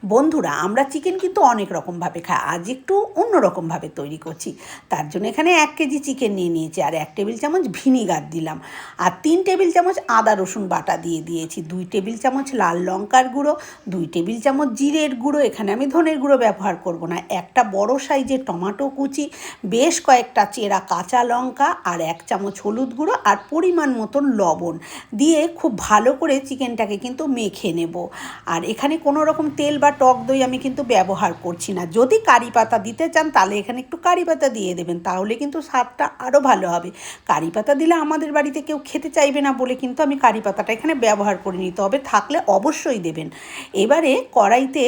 বন্ধুরা, আমরা চিকেন কিন্তু অনেক রকমভাবে খাই। আজ একটু অন্য রকমভাবে তৈরি করছি। তার জন্য এখানে 1 কেজি চিকেন নিয়ে নিয়েছি, আর 1 টেবিল চামচ ভিনিগার দিলাম, আর 3 টেবিল চামচ আদা রসুন বাটা দিয়ে দিয়েছি, 2 টেবিল চামচ লাল লঙ্কার গুঁড়ো, 2 টেবিল চামচ জিরের গুঁড়ো, এখানে আমি ধনের গুঁড়ো ব্যবহার করব না, একটা বড় সাইজের টমেটো কুচি, বেশ কয়েকটা চেরা কাঁচা লঙ্কা, আর 1 চামচ হলুদ গুঁড়ো, আর পরিমাণ মতন লবণ দিয়ে খুব ভালো করে চিকেনটাকে কিন্তু মেখে নেব। আর এখানে কোনো রকম তেল বা টক দই আমি কিন্তু ব্যবহার করছি না। যদি কারি পাতা দিতে চান তাহলে এখানে একটু কারি পাতা দিয়ে দেবেন, তাহলে কিন্তু স্বাদটা আরও ভালো হবে। কারি পাতা দিলে আমাদের বাড়িতে কেউ খেতে চাইবে না বলে কিন্তু আমি কারি পাতাটা এখানে ব্যবহার করিনি, তবে থাকলে অবশ্যই দেবেন। এবারে কড়াইতে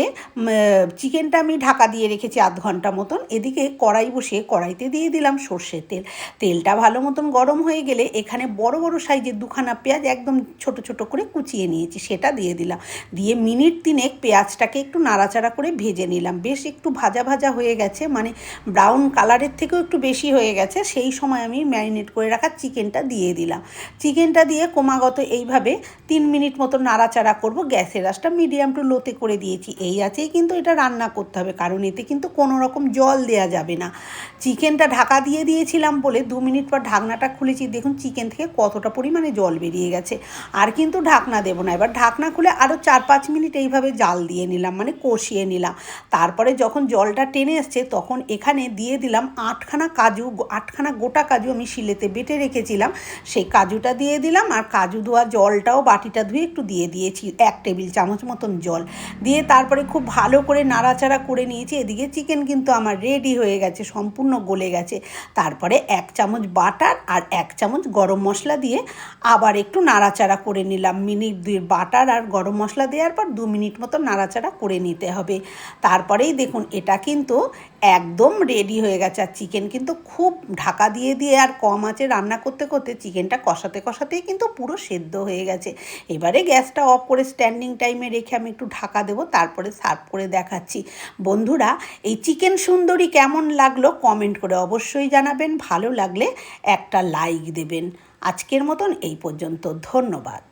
চিকেনটা আমি ঢাকা দিয়ে রেখেছি আধ ঘন্টা মতন। এদিকে কড়াই বসিয়ে কড়াইতে দিয়ে দিলাম সর্ষের তেল। তেলটা ভালো মতন গরম হয়ে গেলে এখানে বড় বড় সাইজের 2খানা পেঁয়াজ একদম ছোট ছোট করে কুচিয়ে নিয়েছি, সেটা দিয়ে দিলাম। দিয়ে মিনিট 3 পেঁয়াজটাকে একটু নাড়াচাড়া করে ভেজে নিলাম। বেশ একটু ভাজা ভাজা হয়ে গেছে, মানে ব্রাউন কালারের থেকেও একটু বেশি হয়ে গেছে। সেই সময় আমি ম্যারিনেট করে রাখা চিকেনটা দিয়ে দিলাম। চিকেনটা দিয়ে ক্রমাগত এইভাবে 3 মিনিট মতো নাড়াচাড়া করব। গ্যাসের আঁচটা মিডিয়াম টু লোতে করে দিয়েছি। এই আঁচেই কিন্তু এটা রান্না করতে হবে, কারণ এতে কিন্তু কোনো রকম জল দেওয়া যাবে না। চিকেনটা ঢাকা দিয়ে দিয়েছিলাম বলে 2 মিনিট পর ঢাকনাটা খুলেছি, দেখুন চিকেন থেকে কতটা পরিমাণে জল বেরিয়ে গেছে। আর কিন্তু ঢাকনা দেবো না, এবার ঢাকনা খুলে আরও 4-5 মিনিট এইভাবে জাল দিয়ে নিলাম, মানে কষিয়ে নিলাম। তারপরে যখন জলটা টেনে এসছে তখন এখানে দিয়ে দিলাম 8খানা গোটা কাজু আমি শিলেতে বেটে রেখেছিলাম, সেই কাজুটা দিয়ে দিলাম। আর কাজু ধোয়া জলটাও বাটিটা ধুয়ে একটু দিয়ে দিয়েছি, 1 টেবিল চামচ মতন জল দিয়ে তারপরে খুব ভালো করে নাড়াচাড়া করে নিয়েছি। এদিকে চিকেন কিন্তু আমার রেডি হয়ে গেছে, সম্পূর্ণ গলে গেছে। তারপরে 1 চামচ বাটার আর 1 চামচ গরম মশলা দিয়ে আবার একটু নাড়াচাড়া করে নিলাম। মিনিট 2 বাটার আর গরম মশলা দেওয়ার পর 2 মিনিট মতো নাড়াচাড়া করে নিতে হবে। তারপরেই দেখুন এটা কিন্তু একদম রেডি হয়ে গেছে। আর চিকেন কিন্তু খুব ঢাকা দিয়ে দিয়ে আর কম আঁচে রান্না করতে করতে চিকেনটা কষাতে কষাতেই কিন্তু পুরো সেদ্ধ হয়ে গেছে। এবারে গ্যাসটা অফ করে স্ট্যান্ডিং টাইমে রেখে আমি একটু ঢাকা দেবো, তারপরে সার্ভ করে দেখাচ্ছি। বন্ধুরা, এই চিকেন সুন্দরী কেমন লাগলো কমেন্ট করে অবশ্যই জানাবেন। ভালো লাগলে একটা লাইক দেবেন। আজকের মতন এই পর্যন্ত, ধন্যবাদ।